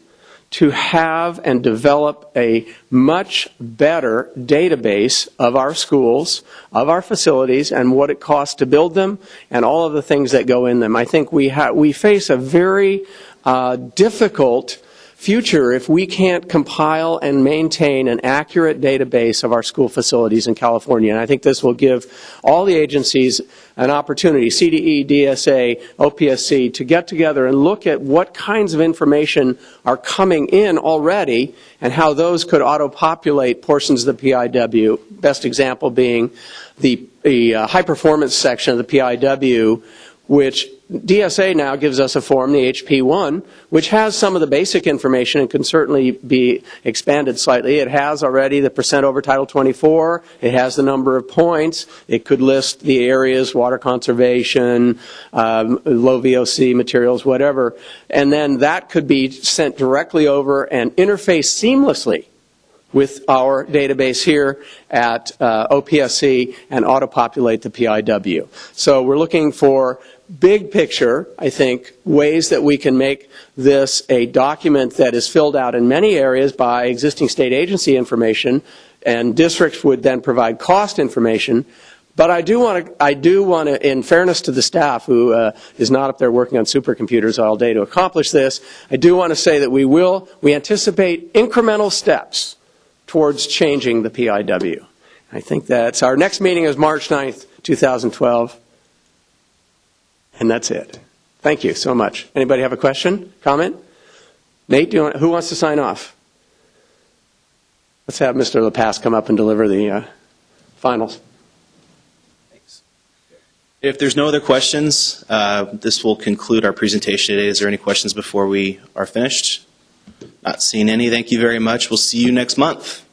to have and develop a much better database of our schools, of our facilities, and what it costs to build them, and all of the things that go in them. I think we face a very difficult future if we can't compile and maintain an accurate database of our school facilities in California. And I think this will give all the agencies an opportunity, CDE, DSA, OPSC, to get together and look at what kinds of information are coming in already and how those could auto-populate portions of the PIW. Best example being the high-performance section of the PIW, which DSA now gives us a form, the HP1, which has some of the basic information and can certainly be expanded slightly. It has already the percent over Title 24. It has the number of points. It could list the areas, water conservation, low VOC materials, whatever. And then that could be sent directly over and interface seamlessly with our database here at OPSC and auto-populate the PIW. So we're looking for big picture, I think, ways that we can make this a document that is filled out in many areas by existing state agency information, and districts would then provide cost information. But I do want to, in fairness to the staff who is not up there working on supercomputers all day to accomplish this, I do want to say that we anticipate incremental steps towards changing the PIW. I think that's our next meeting is March 9th, 2012. And that's it. Thank you so much. Anybody have a question, comment? Nate, who wants to sign off? Let's have Mr. LePass come up and deliver the finals. Thanks. If there's no other questions, this will conclude our presentation today. Is there any questions before we are finished? Not seeing any. Thank you very much. We'll see you next month.